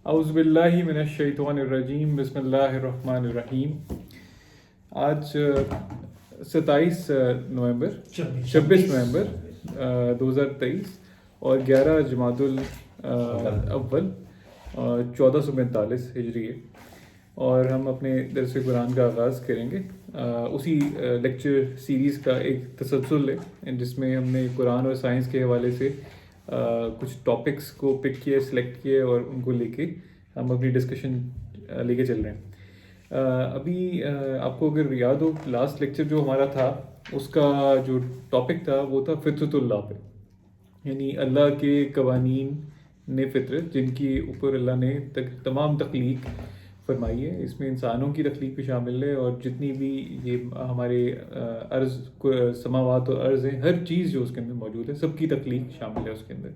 اعوذ باللہ من الشیطان الرجیم بسم اللہ الرحمن الرحیم. آج 26 نومبر 2023 اور 11 جمادی الاول 1445 ہجری ہے، اور ہم اپنے درس قرآن کا آغاز کریں گے. اسی لیکچر سیریز کا ایک تسلسل ہے جس میں ہم نے قرآن اور سائنس کے حوالے سے کچھ ٹاپکس کو پک کیے، سلیکٹ کیے اور ان کو لے کے ہم اپنی ڈسکشن لے کے چل رہے ہیں. ابھی آپ کو اگر یاد ہو، لاسٹ لیکچر جو ہمارا تھا اس کا جو ٹاپک تھا وہ تھا فطرت اللہ پہ، یعنی اللہ کے قوانین فطرت جن کے اوپر اللہ نے تمام تخلیق فرمائی ہے. اس میں انسانوں کی تخلیق بھی شامل ہے، اور جتنی بھی یہ ہمارے ارض سماوات اور ارض ہیں، ہر چیز جو اس کے اندر موجود ہے سب کی تخلیق شامل ہے اس کے اندر.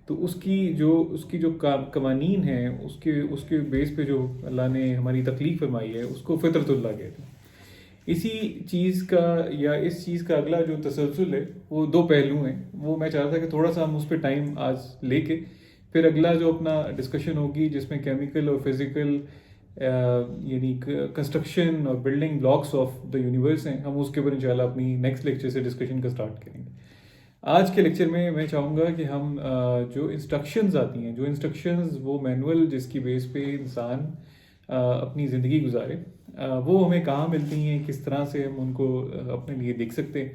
تو اس کی جو قوانین ہیں اس کے بیس پہ جو اللہ نے ہماری تخلیق فرمائی ہے اس کو فطرت اللہ کہتے ہیں. اسی چیز کا یا اس چیز کا اگلا جو تسلسل ہے وہ دو پہلو ہیں. وہ میں چاہتا تھا کہ تھوڑا سا ہم اس پہ ٹائم آج لے کے پھر اگلا جو اپنا ڈسکشن ہوگی جس میں کیمیکل اور فزیکل یعنی کنسٹرکشن اور building blocks of the universe ہیں، ہم اس کے اوپر انشاءاللہ اپنی نیکسٹ لیکچر سے ڈسکشن کا سٹارٹ کریں گے. آج کے لیکچر میں چاہوں گا کہ ہم جو انسٹرکشنز آتی ہیں، جو انسٹرکشنز وہ مینول جس کی بیس پہ انسان اپنی زندگی گزارے، وہ ہمیں کہاں ملتی ہیں، کس طرح سے ہم ان کو اپنے لیے دیکھ سکتے ہیں،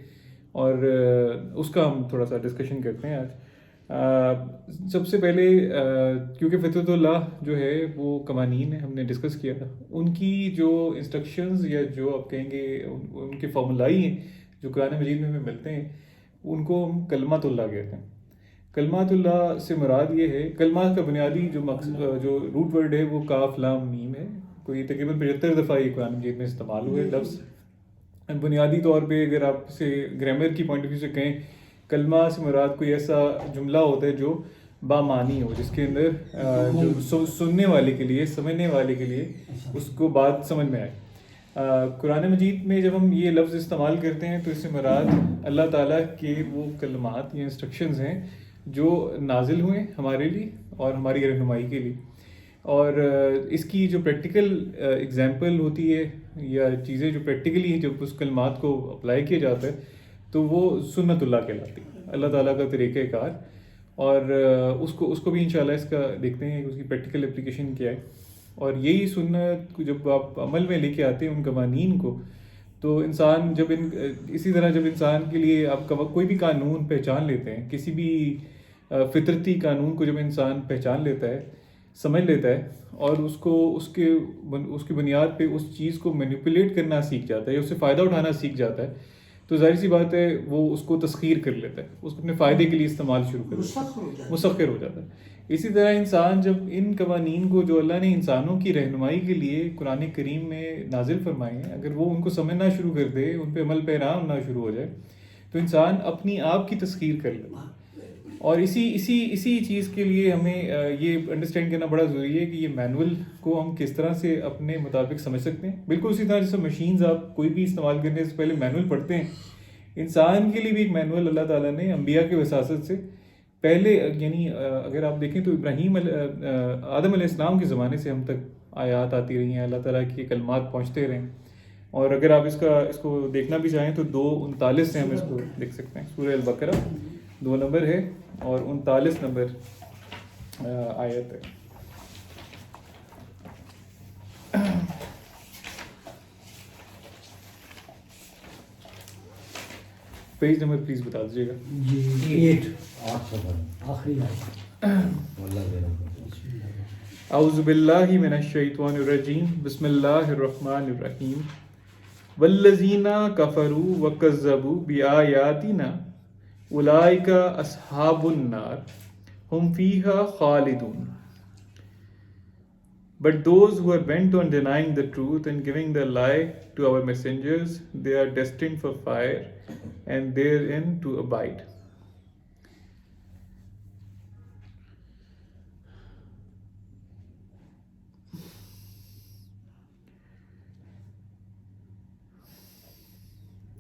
اور اس کا ہم تھوڑا سا ڈسکشن کرتے ہیں آج. سب سے پہلے کیونکہ فطرت اللہ جو ہے وہ قوانین ہم نے ڈسکس کیا تھا، ان کی جو انسٹرکشنز یا جو آپ کہیں گے ان کے فارمولائی ہیں جو قرآن مجید میں ہمیں ملتے ہیں، ان کو ہم کلمات اللہ کہتے ہیں. کلمات اللہ سے مراد یہ ہے، کلمات کا بنیادی جو روٹ ورڈ ہے وہ کاف لام میم ہے. کوئی تقریباً 75 دفعہ یہ قرآن مجید میں استعمال ہوئے لفظ. بنیادی طور پہ اگر آپ اسے گرامر کی پوائنٹ آف ویو سے کہیں، کلمہ سے مراد کوئی ایسا جملہ ہوتا ہے جو بامانی ہو، جس کے اندر جو سننے والے کے لیے، سمجھنے والے کے لیے اس کو بات سمجھ میں آئے. قرآن مجید میں جب ہم یہ لفظ استعمال کرتے ہیں تو اس سے مراد اللہ تعالیٰ کے وہ کلمات یا انسٹرکشنز ہیں جو نازل ہوئے ہمارے لیے اور ہماری رہنمائی کے لیے. اور اس کی جو پریکٹیکل اگزامپل ہوتی ہے یا چیزیں جو پریکٹیکلی جب اس کلمات کو اپلائی کیا جاتا ہے تو وہ سنت اللہ کہلاتی ہے، اللہ تعالیٰ کا طریقہ کار. اور اس کو بھی انشاءاللہ اس کا دیکھتے ہیں کہ اس کی پریکٹیکل اپلیکیشن کیا ہے. اور یہی سنت جب آپ عمل میں لے کے آتے ہیں ان قوانین کو، تو انسان اسی طرح جب انسان کے لیے آپ کوئی بھی قانون پہچان لیتے ہیں، کسی بھی فطرتی قانون کو جب انسان پہچان لیتا ہے، سمجھ لیتا ہے، اور اس کی بنیاد پہ اس چیز کو مینیپولیٹ کرنا سیکھ جاتا ہے یا اس سے فائدہ اٹھانا سیکھ جاتا ہے، تو ظاہر سی بات ہے وہ اس کو تسخیر کر لیتا ہے، اس کو اپنے فائدے کے لیے استعمال شروع کر دیتا ہے، مسخر ہو جاتا ہے. اسی طرح انسان جب ان قوانین کو جو اللہ نے انسانوں کی رہنمائی کے لیے قرآن کریم میں نازل فرمائے ہیں، اگر وہ ان کو سمجھنا شروع کر دے، ان پہ عمل پیرا ہونا شروع ہو جائے، تو انسان اپنی آپ کی تسخیر کر لیتا ہے. اور اسی چیز کے لیے ہمیں یہ انڈرسٹینڈ کرنا بڑا ضروری ہے کہ یہ مینول کو ہم کس طرح سے اپنے مطابق سمجھ سکتے ہیں. بالکل اسی طرح جیسے مشینز آپ کوئی بھی استعمال کرنے سے پہلے مینول پڑھتے ہیں، انسان کے لیے بھی ایک مینول اللہ تعالیٰ نے انبیاء کے وساطت سے پہلے، یعنی اگر آپ دیکھیں تو آدم علیہ السلام کے زمانے سے ہم تک آیات آتی رہی ہیں، اللہ تعالیٰ کے کلمات پہنچتے رہے ہیں. اور اگر آپ اس کو دیکھنا بھی چاہیں تو 2:39 سے ہم اس کو دیکھ سکتے ہیں. سورہ البقرہ 2 نمبر ہے اور 39 نمبر آیت ہے. پیج نمبر پلیز بتا دیجیے گا. جی 8 آخری آیت. اعوذ باللہ من الشیطان الرجیم بسم اللہ الرحمن الرحیم. والذین کفروا وکذبوا بآیاتنا اولئک اصحاب النار ہم فیہا خالدون. But those who are bent on denying the truth and giving the lie to our messengers, they are destined for fire and therein to abide.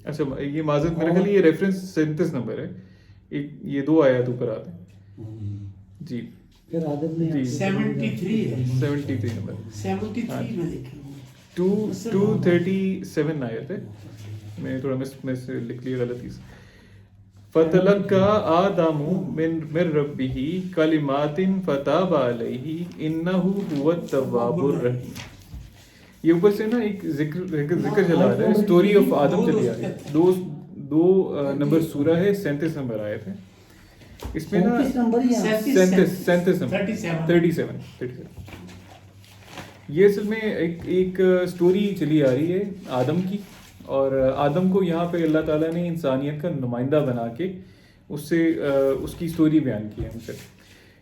اچھا، یہ معذرت میرے خیال یہ ریفرنس 37 نمبر ہے. یہ 2 آیات اوپر آتے ہیں. جی پھر آدم نے جی 73 ہے 73 نمبر 73 میں دیکھیں 237 آیت ہے، میں تھوڑا مس لکھ لیا غلطی سے. فَتَلَقَّى آدَمُ مِن رَبِّهِ كَلِمَاتٍ فَتَابَ عَلَيْهِ إِنَّهُ هُوَ التَّوَّابُ الرَّحِيمُ. یہ اوپر سے نا ایک ذکر چلا رہا ہے، اسٹوری آف آدم چلی آ رہی ہے. دو نمبر سورہ ہے، 37 نمبر آیت ہے. اس میں نا 37 یہ اصل میں ایک اسٹوری چلی آ رہی ہے آدم کی، اور آدم کو یہاں پہ اللہ تعالیٰ نے انسانیت کا نمائندہ بنا کے اس کی اسٹوری بیان کی ہے ہم سے.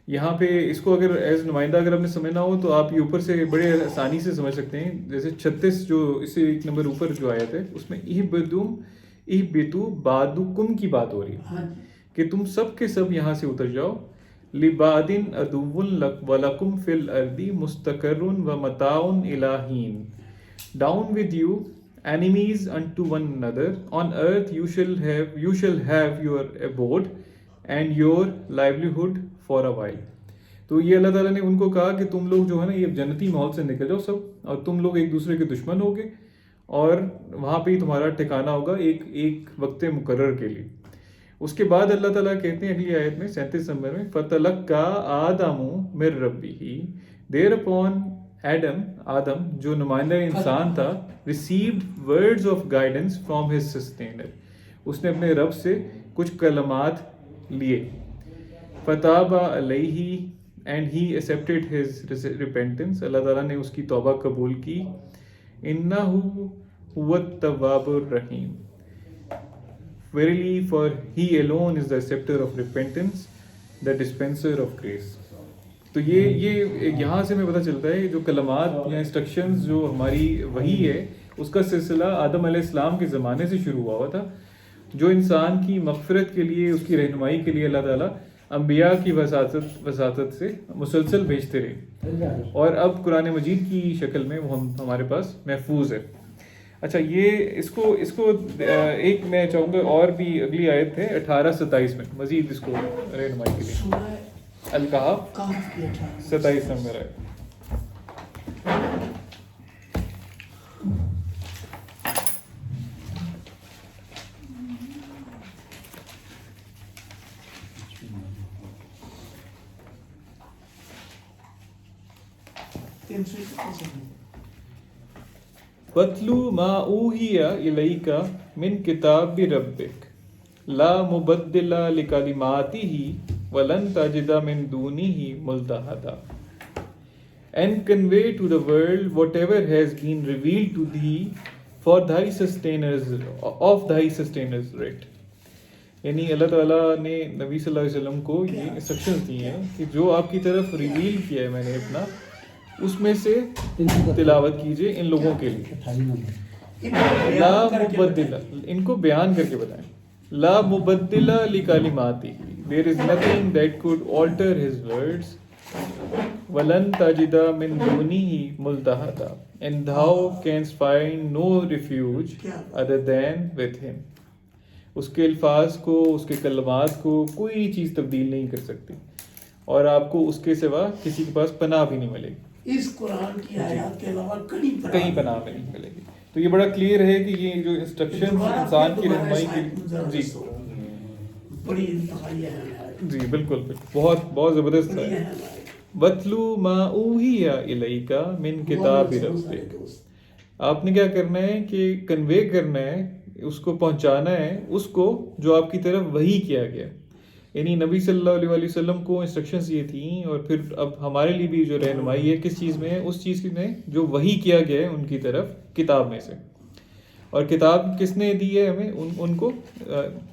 یہاں پہ اس کو اگر ایز نمائندہ اگر ہم نے سمجھنا ہو تو آپ یہ اوپر سے بڑے آسانی سے سمجھ سکتے ہیں. جیسے 36 جو اس سے ایک نمبر اوپر جو آیت ہے اس میں اہبطوا بعضکم کی بات ہو رہی ہے کہ تم سب کے سب یہاں سے اتر جاؤ. لبعض عدو ولکم فی الارض مستقر ومتاع الی حین. Down with you, enemies unto one another. On earth you shall have your abode and your livelihood for a while. تو یہ اللہ تعالیٰ نے ان کو کہا کہ تم لوگ جو ہے نا یہ جنتی ماحول سے نکل جاؤ سب، اور تم لوگ ایک دوسرے کے دشمن ہوگے، اور وہاں پہ ہی تمہارا ٹھکانہ ہوگا ایک وقت مقرر کے لیے. اس کے بعد اللہ تعالیٰ کہتے ہیں اگلی آیت میں 37 نمبر میں فَتَلَقَّى آدَمُ مِن رَبِّهِ. Thereupon آدم جو نمائندہ انسان تھا received words of guidance from his sustainer. اس نے اپنے رب سے کچھ کلمات لیے. فَتَابَ عَلَيْهِ and he accepted his repentance. اللہ تعالیٰ نے اس کی توبہ قبول کی. إِنَّهُ هُوَ التَّوَّابُ الرَّحِيمُ. Verily, for he alone is the acceptor of repentance, the dispenser of grace. تو یہ یہاں سے ہمیں پتہ چلتا ہے جو کلمات یا انسٹرکشنز جو ہماری وحی ہے اس کا سلسلہ آدم علیہ السلام کے زمانے سے شروع ہوا تھا، جو انسان کی مغفرت کے لیے اس کی رہنمائی کے لیے اللہ تعالیٰ انبیاء کی وساطت سے مسلسل بھیجتے رہے، اور اب قرآن مجید کی شکل میں وہ ہمارے پاس محفوظ ہے. اچھا یہ اس کو ایک میں چاہوں گا اور بھی اگلی آیت ہے 18-27 میں مزید اس کو رہنمائی کے لیے. الکہف 27 نمبر ہے. وَاتْلُ مَا أُوحِيَ إِلَيْكَ مِنْ كِتَابِ رَبِّكَ لَا مُبَدِّلَ لِكَلِمَاتِهِ وَلَن تَجِدَ مِن دُونِهِ مُلْتَحَدًا. And convey to the world whatever has been revealed to thee for thy sustainers right. یعنی اللہ تعالیٰ نے نبی صلی اللہ علیہ وسلم کو یہ انسٹرکشنز دی ہیں کہ جو آپ کی طرف ریویل کیا ہے میں نے اپنا، اس میں سے تلاوت کیجئے ان لوگوں کے لیے. لا مبدل، ان کو بیان کر کے بتائیں. لا مبدل لکلماتہ، there is nothing that could alter his words. وَلَن تَجِدَ مِن دُونِهِ مُلْتَحَدًا، and thou canst find no refuge other than with him. اس کے الفاظ کو، اس کے کلمات کو کوئی چیز تبدیل نہیں کر سکتی، اور آپ کو اس کے سوا کسی کے پاس پناہ بھی نہیں ملے گی. اس قرآن کی آیات کے علاوہ کہیں پناہ میں نہیں ملے گی. تو یہ بڑا کلیئر ہے کہ یہ جو انسٹرکشن انسان کی رہنمائی کی بڑی انتہائی ہے. جی بالکل بہت زبردست ہے. وَاتْلُ مَا أُوحِيَ إِلَيْكَ مِن كِتَابِ رَبِّكَ. آپ نے کیا کرنا ہے کہ کنوے کرنا ہے، اس کو پہنچانا ہے اس کو جو آپ کی طرف وحی کیا گیا. یعنی نبی صلی اللہ علیہ وسلم کو انسٹرکشنز یہ تھیں، اور پھر اب ہمارے لیے بھی جو رہنمائی ہے کس چیز میں ہے، اس چیز میں جو وحی کیا گیا ہے ان کی طرف کتاب میں سے. اور کتاب کس نے دی ہے ہمیں؟ ان کو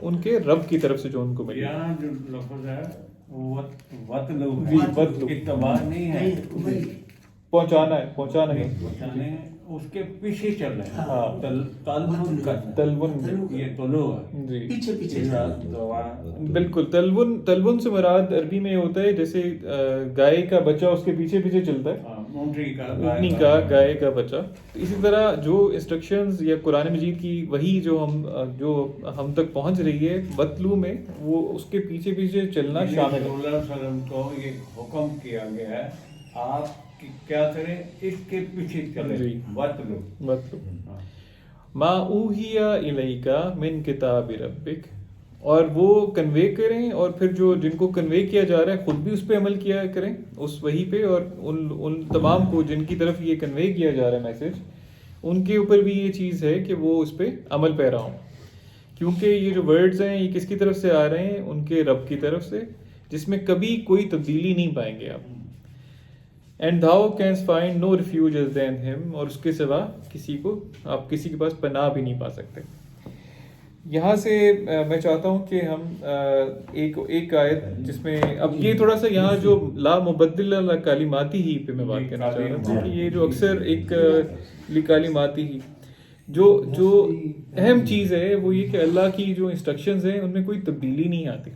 ان کے رب کی طرف سے جو ان کو ملی. یہاں جو لفظ ہے وَاتْلُو وَاتْلُو اتباع نہیں ہے، پہنچانا ہے، پہنچانا ہے، پہنچانے اس کے پیچھے چل رہے ہیں. ہاں تلون کرنا، تلون، یہ طلوع ہے، جی پیچھے بالکل. تلون سے مراد عربی میں ہوتا ہے جیسے گائے کا بچہ اس کے پیچھے پیچھے چلتا ہے، اونٹنی کا گائے کا بچہ. تو اسی طرح جو انسٹرکشنز یا قرآن مجید کی وہی جو ہم تک پہنچ رہی ہے مطلوع میں، وہ اس کے پیچھے پیچھے چلنا شامل ہے. اللہ علیہ وسلم کو یہ حکم کیا گیا ہے آپ کیا کریں، اس کے پیچھے چلیں. جی. مطلب ما اوحی الیک من کتاب ربک، اور وہ کنوے کریں، اور پھر جو جن کو کنوے کیا جا رہا ہے خود بھی اس پہ عمل کیا کریں، اس وحی پہ، اور ان تمام کو جن کی طرف یہ کنوے کیا جا رہا ہے میسج، ان کے اوپر بھی یہ چیز ہے کہ وہ اس پہ عمل پیرا ہوں. کیونکہ یہ جو ورڈز ہیں یہ کس کی طرف سے آ رہے ہیں؟ ان کے رب کی طرف سے، جس میں کبھی کوئی تبدیلی نہیں پائیں گے آپ. And thou canst find no refuge than him، اور اس کے سوا آپ کسی کے پاس پناہ بھی نہیں پا سکتے. یہاں سے میں چاہتا ہوں کہ ہم ایک آیت جس میں اب یہ تھوڑا سا یہاں جو لا مبدل کلماتی ہی پہ میں بات کرنا چاہ رہا تھا کہ یہ جو اکثر ایک لکلماتی ہی جو اہم چیز ہے وہ یہ کہ اللہ کی جو انسٹرکشنز ہیں ان میں کوئی تبدیلی نہیں آتی،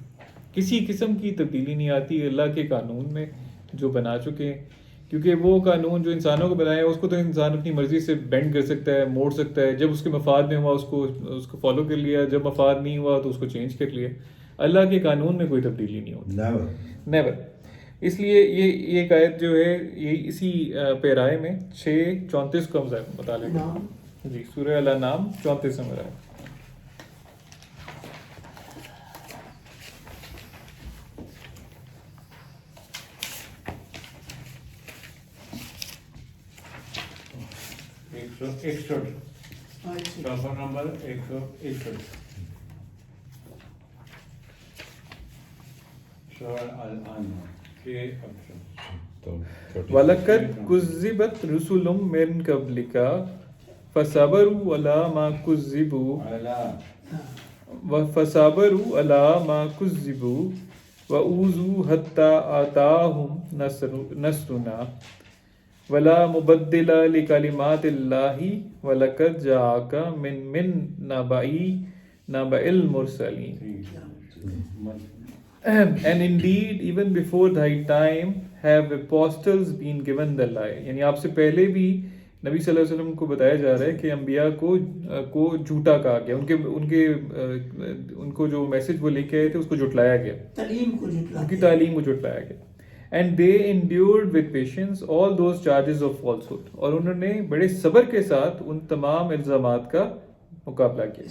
کسی قسم کی تبدیلی نہیں آتی اللہ کے قانون میں جو بنا چکے ہیں. کیونکہ وہ قانون جو انسانوں کو بنایا ہے اس کو تو انسان اپنی مرضی سے بینڈ کر سکتا ہے، موڑ سکتا ہے. جب اس کے مفاد میں ہوا اس کو فالو کر لیا، جب مفاد نہیں ہوا تو اس کو چینج کر لیا. اللہ کے قانون میں کوئی تبدیلی نہیں ہوتی، نیور. اس لیے یہ ایک آیت جو ہے یہ اسی پیرائے میں 6:34 کا مطالعہ کریں. جی، سورہ الانعام 34 نمبر آیت. صفحہ نمبر 161 سورہ الانعام کے وَلَقَدْ كُذِّبَتْ رُسُلٌ مِّن قَبْلِكَ فَصَبَرُوا عَلَىٰ مَا كُذِّبُوا وَأُوذُوا حَتَّىٰ آتَاهُمْ نَصْرُنَا وَلَا مُبَدِّلَ لِكَلِمَاتِ اللَّهِ وَلَقَدْ جَاءَكَ مِن نَبَإِ الْمُرْسَلِينَ. And indeed even before thy time have apostles been given the lie. یعنی آپ سے پہلے بھی نبی صلی اللہ علیہ وسلم کو بتایا جا رہا ہے کہ انبیاء کو جھوٹا کہا گیا، ان کو جو میسج وہ لے کے آئے تھے اس کو جھٹلایا گیا، ان کی تعلیم کو جھٹلایا گیا. And they endured with patience all those charges of falsehood. اور انہوں نے بڑے صبر کے ساتھ ان تمام الزامات کا مقابلہ کیا.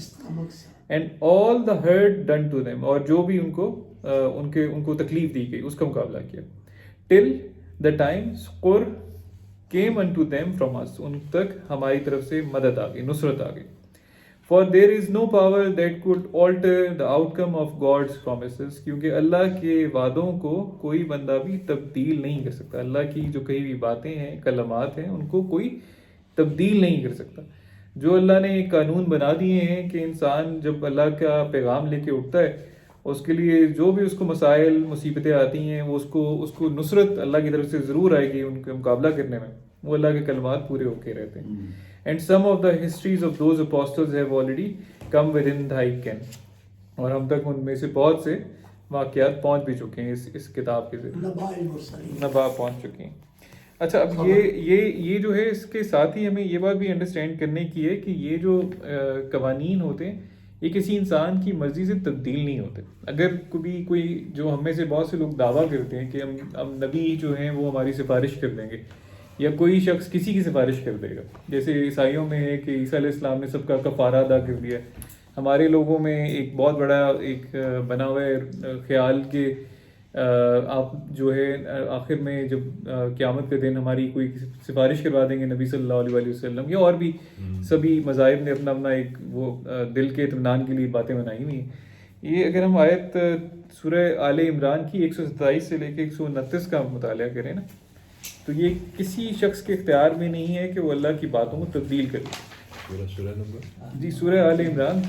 And all the hurt done to them، اور جو بھی ان کو تکلیف دی گئی اس کا مقابلہ کیا. Till the time succor came unto them from us، ان تک ہماری طرف سے مدد آ گئی، نصرت آ گئی. For there is no power that could alter the outcome of God's promises، کیونکہ اللہ کے وعدوں کو کوئی بندہ بھی تبدیل نہیں کر سکتا. اللہ کی جو کہی ہوئی باتیں ہیں، کلمات ہیں، ان کو کوئی تبدیل نہیں کر سکتا. جو اللہ نے ایک قانون بنا دیے ہیں کہ انسان جب اللہ کا پیغام لے کے اٹھتا ہے، اس کے لیے جو بھی اس کو مسائل مصیبتیں آتی ہیں وہ اس کو نصرت اللہ کی طرف سے ضرور آئے گی ان کا مقابلہ کرنے میں. وہ اللہ کے کلمات پورے ہو کے رہتے ہیں. And some of the histories of those apostles have already come within thy ken، اور ہم تک ان میں سے بہت سے واقعات پہنچ بھی چکے ہیں اس کتاب کے ذریعے، نبا پہنچ چکے ہیں. اچھا، اب یہ جو ہے اس کے ساتھ ہی ہمیں یہ بات بھی انڈرسٹینڈ کرنے کی ہے کہ یہ جو قوانین ہوتے ہیں یہ کسی انسان کی مرضی سے تبدیل نہیں ہوتے. اگر کوئی جو ہم میں سے بہت سے لوگ دعویٰ کرتے ہیں کہ ہم نبی جو ہیں وہ ہماری سفارش کر دیں گے، یا کوئی شخص کسی کی سفارش کر دے گا، جیسے عیسائیوں میں ہے کہ عیسیٰ علیہ السلام نے سب کا کفارہ ادا کر دیا. ہمارے لوگوں میں ایک بہت بڑا ایک بنا ہوا ہے خیال کہ آپ جو ہے آخر میں جب قیامت کے دن ہماری کوئی سفارش کروا دیں گے نبی صلی اللہ علیہ وسلم، یا اور بھی سبھی مذاہب نے اپنا ایک وہ دل کے اطمینان کے لیے باتیں بنائی ہوئی ہیں. یہ اگر ہم آیت سورہ آل عمران کی 127 سے لے کے 129 کا مطالعہ کریں نا، تو یہ کسی شخص کے اختیار میں نہیں ہے کہ وہ اللہ کی باتوں کو تبدیل کرے. سورہ نمبر جی، سورہ آل عمران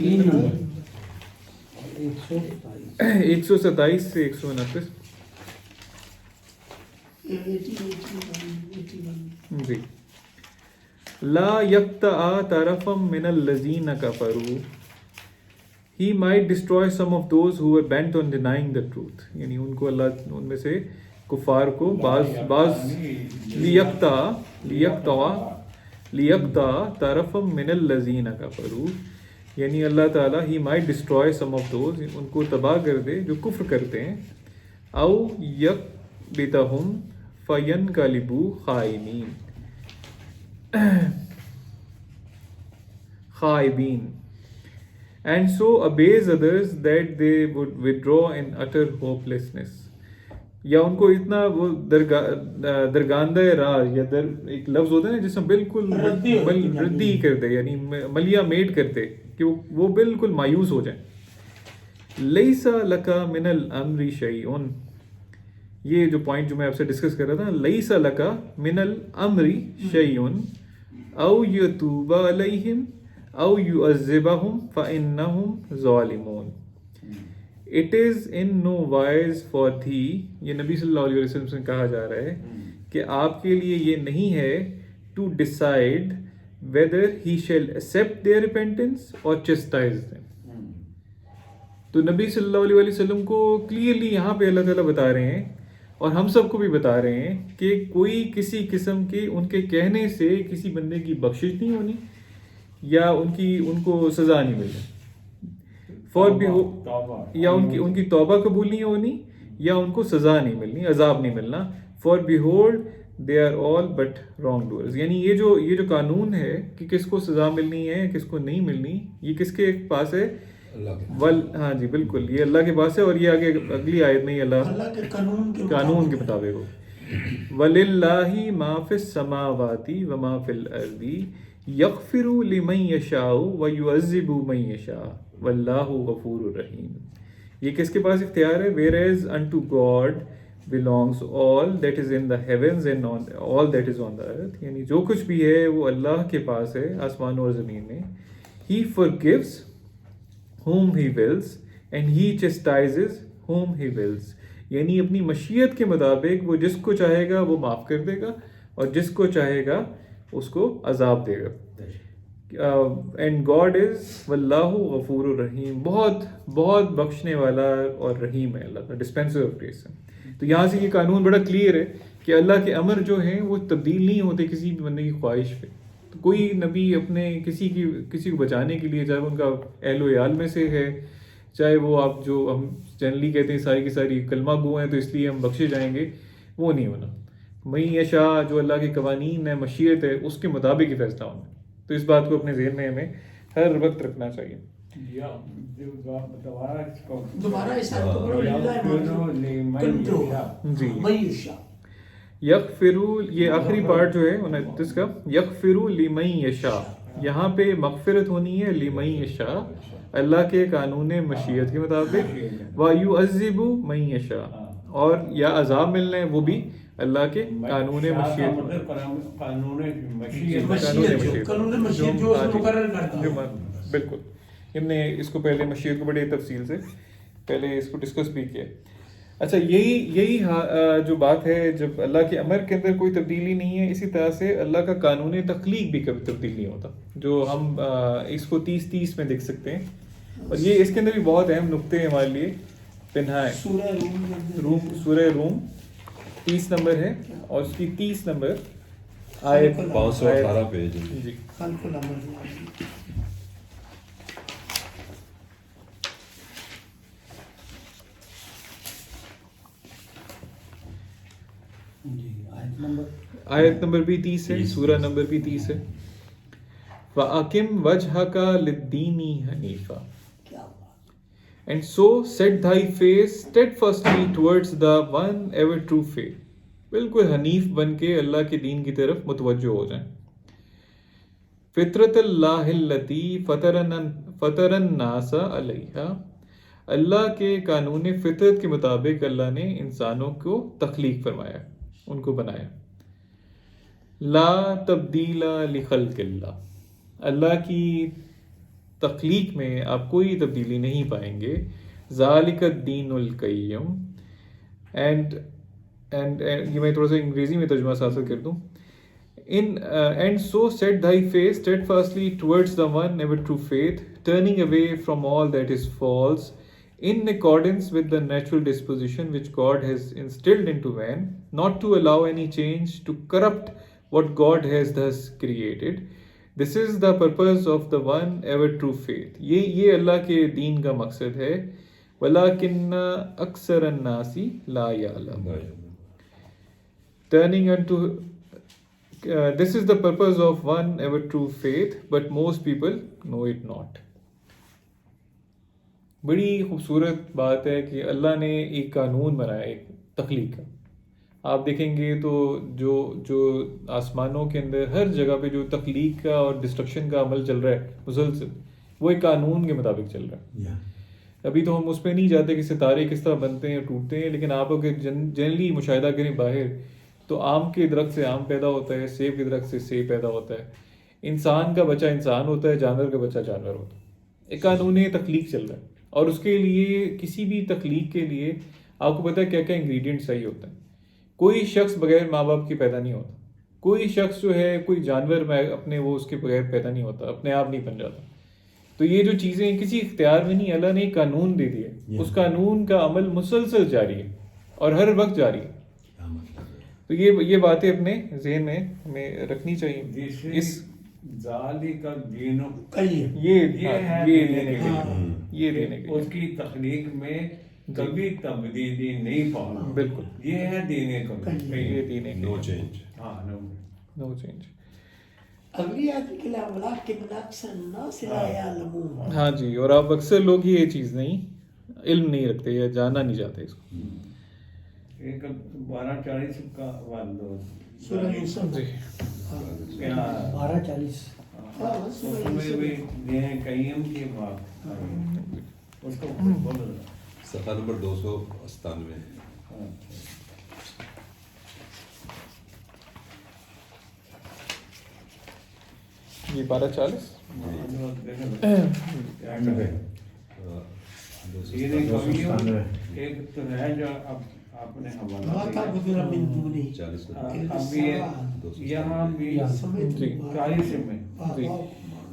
127 سے 129. جی، لا یقطع طرفا من الذین کفروا، he might destroy some of those who were bent on denying the truth. یعنی ان کو اللہ ان میں سے کفار کو بعض لیقطع طرفا من الذین کفروا، یعنی اللہ تعالیٰ he might destroy some of those, ان کو تباہ کر دے جو کفر کرتے ہیں، او یکبتہم فینقلبوا خائبین and so abase others that they would withdraw in utter hopelessness، یا ان کو اتنا وہ درگاندہ راہ یا ایک لفظ ہوتا ہے نا جس میں بالکل ردی کر دے، یعنی ملیا میٹ کرتے کہ وہ بالکل مایوس ہو جائیں۔ لیس لکا من الامر شیء، یہ جو پوائنٹ جو میں آپ سے ڈسکس کر رہا تھا، لیس لکا من الامر شیء او یتوب علیہم او یعذبہم فانہم ظالمون۔ It is in no wise for thee، یہ نبی صلی اللہ علیہ وسلم سے کہا جا رہا ہے کہ آپ کے لیے یہ نہیں ہے to decide whether he shall accept their repentance or chastise them۔ تو نبی صلی اللہ علیہ وسلم کو کلیئرلی یہاں پہ اللہ تعالیٰ بتا رہے ہیں، اور ہم سب کو بھی بتا رہے ہیں کہ کوئی کسی قسم کے ان کے کہنے سے کسی بندے کی بخشش نہیں ہونی، یا ان کو سزا نہیں ملنی، یا ان کی توبہ قبول نہیں ہونی، یا ان کو سزا نہیں ملنی، عذاب نہیں ملنا۔ For behold they are all but wrong doers, یعنی یہ جو قانون ہے کہ کس کو سزا ملنی ہے کس کو نہیں ملنی، یہ کس کے پاس ہے؟ ہاں جی بالکل، یہ اللہ کے پاس ہے، اور یہ آگے اگلی آیت میں اللہ کے قانون کے مطابق ہو۔ وَلِلَّهِ مَا فِي السَّمَاوَاتِ وَمَا فِي الْأَرْضِ يَغْفِرُ لِمَن يَشَاءُ وَيُعَذِّبُ مَن يَشَاءُ وَاللَّهُ غَفُورٌ رَحِيمٌ۔ یہ کس کے پاس اختیار ہے؟ whereas unto God belongs all that is in the heavens and all that is on the earth، یعنی جو کچھ بھی ہے وہ اللہ کے پاس ہے آسمانوں اور زمین میں۔ He forgives whom he wills and he chastises whom he wills، یعنی اپنی مشیت کے مطابق وہ جس کو چاہے گا وہ معاف کر دے گا، اور جس کو چاہے گا اس کو عذاب دے گا۔ اینڈ گاڈ از واللہ غفور الرحیم، بہت بہت بخشنے والا اور رحیم ہے اللہ کا، ڈسپینسر آف گریس ہے۔ تو یہاں سے یہ قانون بڑا کلیئر ہے کہ اللہ کے امر جو ہیں وہ تبدیل نہیں ہوتے کسی بھی بندے کی خواہش پہ۔ تو کوئی نبی اپنے کسی کو بچانے کے لیے، چاہے ان کا اہل و عیال میں سے ہے، چاہے وہ آپ جو ہم جنرلی کہتے ہیں ساری کی ساری کلمہ گو ہیں تو اس لیے ہم بخشے جائیں گے، وہ نہیں ہونا۔ من یشاء جو اللہ کے قوانین ہے، مشیت ہے، اس کے مطابق ہی فیصلہ ہونا۔ تو اس بات کو اپنے ذہن میں ہمیں ہر وقت رکھنا چاہیے۔ جی یغفر، یہ آخری پارٹ جو ہے 29 کا، یغفر لمن یشاء، یہاں پہ مغفرت ہونی ہے لمن یشاء، اللہ کے قانون مشیت کے مطابق، وَيُعَذِّبُ مَن یشاء، اور یا عذاب ملنا ہے وہ بھی اللہ کے قانون مشیت، بالکل۔ ہم نے اس کو پہلے مشیت کو بڑی تفصیل سے پہلے اس کو ڈسکس بھی کیا۔ اچھا، یہی جو بات ہے، جب اللہ کے امر کے اندر کوئی تبدیلی نہیں ہے، اسی طرح سے اللہ کا قانون تخلیق بھی کبھی تبدیل نہیں ہوتا، جو ہم اس کو 30 میں دیکھ سکتے ہیں، اور یہ اس کے اندر بھی بہت اہم نقطے ہیں ہمارے لیے پنہا ہے۔ سورہ روم 30 نمبر ہے، اور اس کی 30 نمبر آیت 518 پیج۔ جی آیت نمبر بھی 30 ہے، سورہ نمبر بھی 30 ہے۔ وَأَقِمْ وَجْهَكَ لِلدِّينِ حَنِيفًا، and so set thy face steadfastly towards the one ever true faith، بالکل حنیف بن کے اللہ کے دین کی طرف متوجہ ہو جائیں۔ فطرت اللہ التی فطر الناس علیہا، اللہ کے قانون فطرت کے مطابق اللہ نے انسانوں کو تخلیق فرمایا، ان کو بنایا۔ لا تبدیل لخلق اللہ، اللہ کی تخلیق میں آپ کوئی تبدیلی نہیں پائیں گے۔ ذالک الدین القیم، اینڈ یہ میں تھوڑا سا انگریزی میں ترجمہ حاصل کر دوں۔ And so set thy face steadfastly towards the one ever true faith, turning away from all that is false in accordance with the natural disposition which God has instilled into man, not to allow any change to corrupt what God has thus created. This is the purpose of the one ever true faith. یہ اللہ کے دین کا مقصد ہے. وَلَكِنَّ أَكْثَرَ النَّاسِ لَا يَعْلَمُونَ. Turning unto this is the purpose of one ever true faith, but most people know it not. بڑی خوبصورت بات ہے کہ اللہ نے ایک قانون بنایا ایک تخلیق کا. آپ دیکھیں گے تو جو آسمانوں کے اندر ہر جگہ پہ جو تخلیق کا اور ڈسٹرکشن کا عمل چل رہا ہے مسلسل، وہ ایک قانون کے مطابق چل رہا ہے. ابھی تو ہم اس پہ نہیں جاتے کہ ستارے کس طرح بنتے ہیں ٹوٹتے ہیں، لیکن آپ اگر جنرلی مشاہدہ کریں باہر تو آم کے درخت سے آم پیدا ہوتا ہے، سیب کے درخت سے سیب پیدا ہوتا ہے، انسان کا بچہ انسان ہوتا ہے، جانور کا بچہ جانور ہوتا ہے. ایک قانون تخلیق چل رہا ہے. اور اس کے لیے کسی بھی تخلیق کے لیے آپ کو پتہ ہے کیا کیا انگریڈینٹ صحیح ہوتا ہے. کوئی شخص بغیر ماں باپ کے پیدا نہیں ہوتا. کوئی شخص جو ہے کوئی جانور اپنے وہ اس کے بغیر پیدا نہیں ہوتا، اپنے آپ نہیں بن جاتا. تو یہ جو چیزیں کسی اختیار میں نہیں، اللہ نے ایک قانون دے دیا. اس قانون کا عمل مسلسل جاری ہے اور ہر وقت جاری ہے. تو یہ باتیں اپنے ذہن میں ہمیں رکھنی چاہیے. اس ذالک الدین یہ دینے کے اس کی تخلیق میں کبھی تبدیلی نہیں پانا. بالکل یہ ہے دینے کا، یہ دینے کے نو چینج. ہاں نو چینج. اگلی آیت کے علاوہ ولکن اکثر الناس لا یعلمون. ہاں جی، اور آپ اکثر لوگ یہ چیز نہیں علم نہیں رکھتے یا جاننا نہیں چاہتے اس کو. ایک 12:40 کا والدو سورہ یوسف جی 12:40. اس میں بھی یہ قیم کی بات اس کو بولو. صفحہ نمبر 297. یہ 12:40 ایک تو ہے جو اب آپ نے ما حوالہ تعبدون من دونه 40. اب یہاں بھی 40 میں جی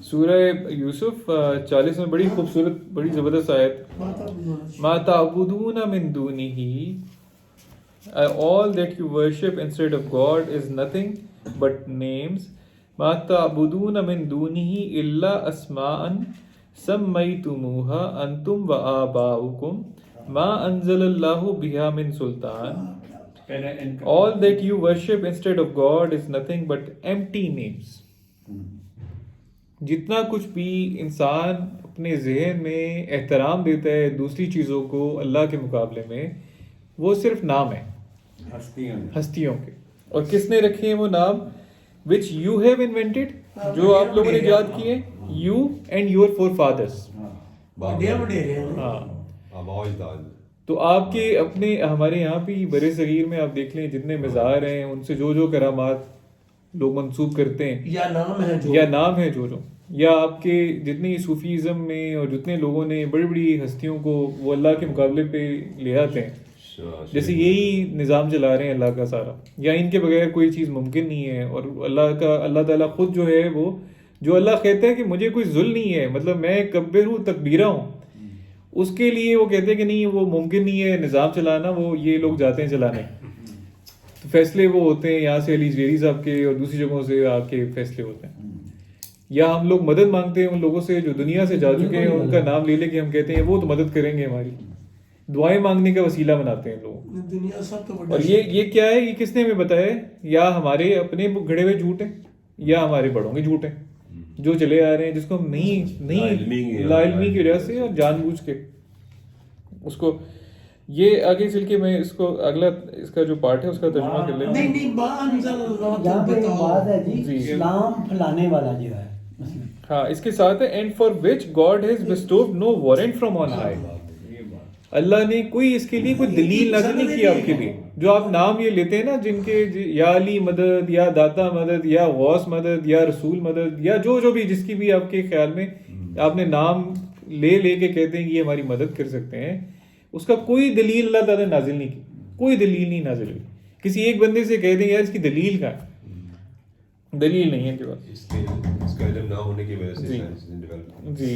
سورہ یوسف 40 میں بڑی خوبصورت بڑی زبردست آیت. ما تعبدون ما تعبدون من دونه all that you worship instead of God is nothing but names. ما تعبدون من دونه إلا أسماء سميتموها أنتم وآباؤكم ما أنزل الله بها من سلطان. All that you worship instead of God is nothing but empty names. جتنا کچھ بھی انسان اپنے ذہن میں احترام دیتا ہے دوسری چیزوں کو اللہ کے مقابلے میں، وہ صرف نام ہے ہستیوں کے. اور کس نے رکھے ہیں وہ نام؟ which you have invented، جو آپ لوگوں نے ایجاد کیے، you and your forefathers. بڑے بڑے ہاں آواز. تو آپ کے اپنے ہمارے یہاں بھی برِ صغیر میں آپ دیکھ لیں جتنے مزار ہیں ان سے جو کرامات لوگ منسوب کرتے ہیں یا نام ہے جو یا آپ کے جتنے صوفیزم میں اور جتنے لوگوں نے بڑی بڑی ہستیوں کو وہ اللہ کے مقابلے پہ لے آتے ہیں، جیسے یہی نظام چلا رہے ہیں اللہ کا سارا، یا ان کے بغیر کوئی چیز ممکن نہیں ہے. اور اللہ تعالیٰ خود جو ہے وہ جو اللہ کہتا ہے کہ مجھے کوئی ذل نہیں ہے، مطلب میں کبیر ہوں تکبیرہ ہوں، اس کے لیے وہ کہتے ہیں کہ نہیں وہ ممکن نہیں ہے نظام چلانا، وہ یہ لوگ جاتے ہیں چلانے. تو فیصلے وہ ہوتے ہیں یہاں سے علی جویری صاحب کے اور دوسری جگہوں سے آ کے فیصلے ہوتے ہیں. یا ہم لوگ مدد مانگتے ہیں ان لوگوں سے جو دنیا سے جا چکے ہیں، ان کا نام لے لے کے ہم کہتے ہیں وہ تو مدد کریں گے ہماری، دعائیں مانگنے کا وسیلہ بناتے ہیں لوگ. دنیا سب تو اور بڑا یہ کیا ہے، یہ کس نے ہمیں بتایا؟ یا ہمارے اپنے گھڑے ہوئے جھوٹ ہیں یا ہمارے بڑوں کے جھوٹ ہیں جو چلے آ رہے ہیں، جس کو ہم نہیں لا علمی کی وجہ سے اور جان بوجھ کے اس کو. یہ آگے چل کے میں اس کو اگلا اس کا جو پارٹ ہے اس کا ترجمہ کر لیتا ہوں. نہیں ما انزل اللہ یہاں پہ ایک بات ہے جی. جی اسلام پھیلانے والا جو ہے مثلا ہاں اس کے ساتھ ہے and for which God has bestowed no warrant from on high. اللہ نے کوئی اس کے لیے کوئی دلیل نازل نہیں کی آپ کے لیے. جو آپ نام یہ لیتے ہیں نا جن کے یا علی مدد یا داتا مدد یا غوث مدد یا رسول مدد یا جو بھی جس کی بھی آپ کے خیال میں آپ نے نام لے کے کہتے ہیں کہ یہ ہماری مدد کر سکتے ہیں، اس کا کوئی دلیل اللہ تعالیٰ نے نازل نہیں کی، کوئی دلیل نہیں نازل ہوئی. کسی ایک بندے سے کہہ دیں یار اس کی دلیل کا دلیل نہیں ہے ان کے پاس. اس کا علم نہ ہونے کی وجہ سے جی.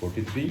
43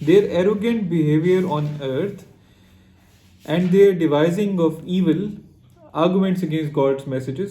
Their arrogant behavior on earth and their devising of evil arguments against God's messages,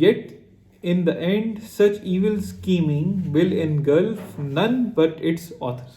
yet in the end such evil scheming will engulf none but its authors.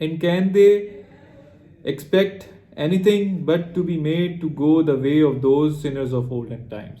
And can they expect anything but to be made to go the way of those sinners of olden times?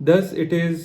Thus it is,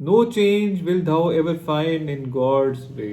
no change will thou ever find in God's way.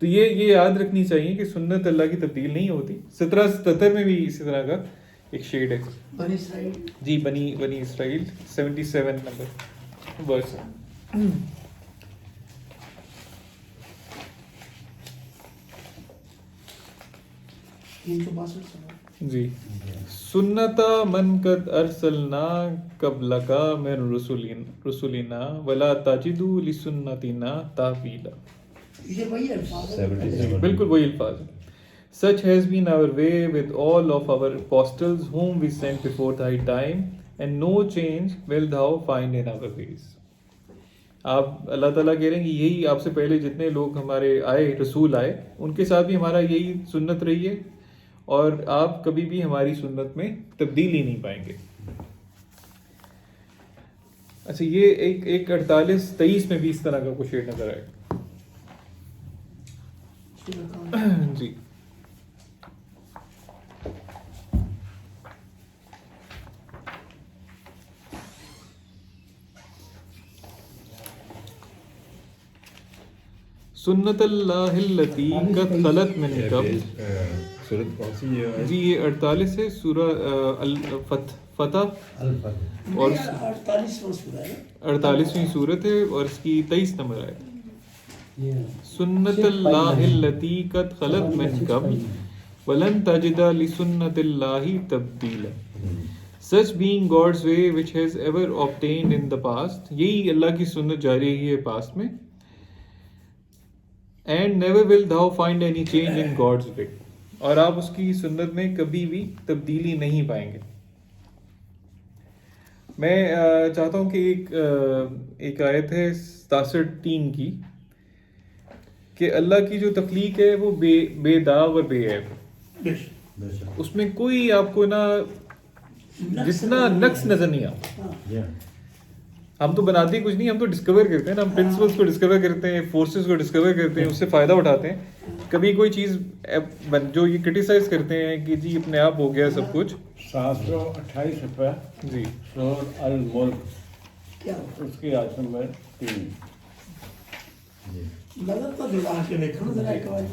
تو یہ یاد رکھنی چاہیے کہ سنت اللہ کی تبدیل نہیں ہوتی. 1777 میں بھی اسی طرح کا ایک شیڈ ہے. بنی اسرائیل جی بنی اسرائیل 77 نمبر ورس. جی سنت من قد ارسلنا قبلک من رسلنا ولا تجد لسنتنا تحویلا. یہ وہی الفاظ ہے. 77 بالکل وہی الفاظ ہیں. Such has been our way with all of our apostles whom we sent before thy time, and no change will thou find in our ways. آپ اللہ تعالیٰ کہہ رہے ہیں کہ یہی آپ سے پہلے جتنے لوگ ہمارے آئے رسول آئے ان کے ساتھ بھی ہمارا یہی سنت رہی ہے اور آپ کبھی بھی ہماری سنت میں تبدیلی نہیں پائیں گے. اچھا یہ ایک 48-23 میں بھی اس طرح کا کچھ شیڈ نظر آئے. جی سنت اللہ التی قد خلت من قبل. سورت کون سی ہے؟ جی یہ 48 ہے سورہ فتح اور 48ویں سورت ہے اور اس کی 23 نمبر آیت. سنت اللہ التی قد خلت من قبل ولن تجد لسنت اللہ تبدیلا. Such being God's way which has ever obtained in the past. یہی اللہ کی سنت جاری رہی ہے پاسٹ میں. And never will thou find any change in God's way. اور آپ اس کی سنت میں کبھی بھی تبدیلی نہیں پائیں گے. میں چاہتا ہوں کہ ایک آیت ہے 67:3 کی کہ اللہ کی جو تخلیق ہے وہ بے داغ اور بے عیب. اس میں کوئی آپ کو نہ جتنا نقص نظر نہیں آتا. ہم تو بناتے کچھ نہیں, ہم تو ڈسکور کرتے ہیں نا, ہم پرنسپلس کو ڈسکور کرتے ہیں, فورسز کو ڈسکور کرتے ہیں, اس سے فائدہ اٹھاتے ہیں. کبھی کوئی چیز جو یہ کرٹیسائز کرتے ہیں کہ جی اپنے آپ ہو گیا سب کچھ. 728 روپے جی سورۃ الملک اس کی آیت نمبر 3. نظر تو جلا کے دیکھو ذرا ایک بار.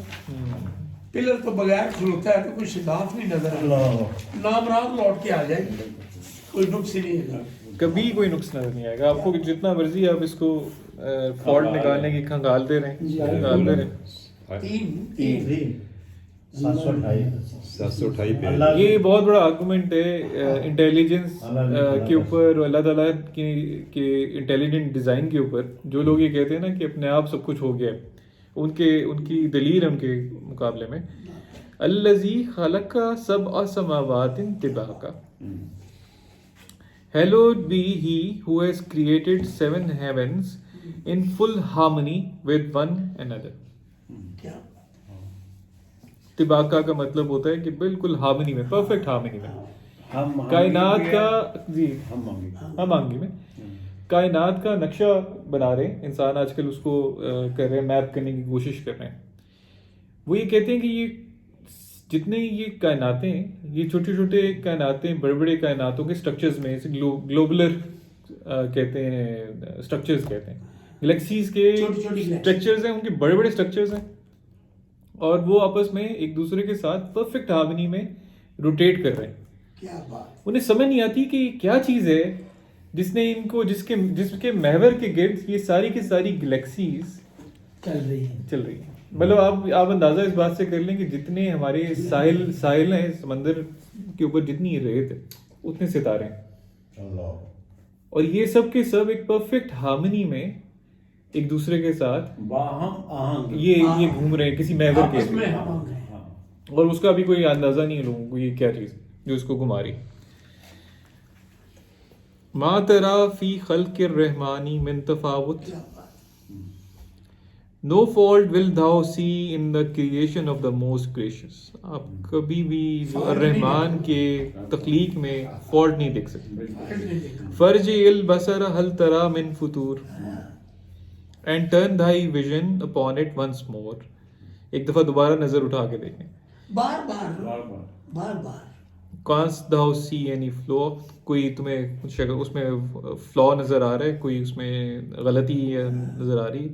پلر تو بغیر کھلوتا ہے تو کوئی شناخت نہیں نظر آتا. نامراد لوٹ کے آ جائے گی, کوئی نقص ہی نہیں ہے. کبھی کوئی نقص نظر نہیں آئے گا آپ کو. جتنا مرضی آپ اس کو فالٹ نکالنے کی کھنگالتے رہیں. 728 پہ یہ بہت بڑا آرگومنٹ ہے انٹیلیجنس کے اوپر, اللہ تعالیٰ کی انٹیلیجنٹ ڈیزائن کے اوپر. جو لوگ یہ کہتے ہیں نا کہ اپنے آپ سب کچھ ہو گیا, ان کی دلیل ہے ان کے مقابلے میں الذی خلق سبع سماوات طباقا. Hallowed be he who has created 7 heavens in full harmony with one another. طباقہ کا مطلب ہوتا ہے کہ بالکل ہارمنی میں, پرفیکٹ ہارمنی میں. کائنات کا جی ہم آنگی میں کائنات کا نقشہ بنا رہے ہیں انسان آج کل, اس کو کر رہے ہیں, میپ کرنے کی کوشش کر رہے ہیں. وہ یہ کہتے ہیں کہ یہ جتنے یہ کائناتیں ہیں, یہ چھوٹے چھوٹے کائناتیں بڑے بڑے کائناتوں کے سٹرکچرز میں, گلوبولر کہتے ہیں, سٹرکچرز کہتے ہیں, گلیکسیز کے سٹرکچرز ہیں, ان کے بڑے بڑے سٹرکچرز ہیں, اور وہ آپس میں ایک دوسرے کے ساتھ پرفیکٹ ہارمنی میں روٹیٹ کر رہے ہیں. کیا بات. انہیں سمجھ نہیں آتی کہ کیا چیز ہے جس نے ان کو جس کے محور کے گرد یہ ساری کی ساری گلیکسیز چل رہی ہیں. مطلب آپ اندازہ اس بات سے کر لیں کہ جتنے ہمارے ساحل ہیں سمندر کے اوپر, جتنی ریت ہے اتنے ستارے ہیں, اور یہ سب کے سب ایک پرفیکٹ ہارمنی میں ایک دوسرے کے ساتھ یہ گھوم رہے ہیں کسی محور کے, اور اس کا بھی کوئی اندازہ نہیں ہے لوگوں کو یہ کیا چیز جو اس کو گھما رہی. ما ترا فی خلق الرحمن من تفاوت. No fault will thou see in the creation of the most gracious. آپ کبھی بھی جو الرحمن کے تخلیق میں فالٹ نہیں دیکھ سکتے. فرجع البصر هل ترى من فطور and turn thy vision upon it once more. ایک دفعہ دوبارہ نظر اٹھا کے دیکھیں. بار Canst thou see any flaw. کوئی تمہیں اس میں فلا نظر آ رہا ہے, کوئی اس میں غلطی نظر آ رہی ہے.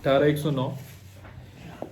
18:109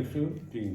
103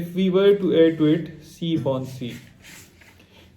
if we were to add to it sea upon sea.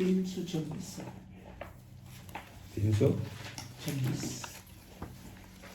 326 300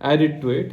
added to it,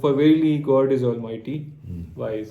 For verily God is almighty wise.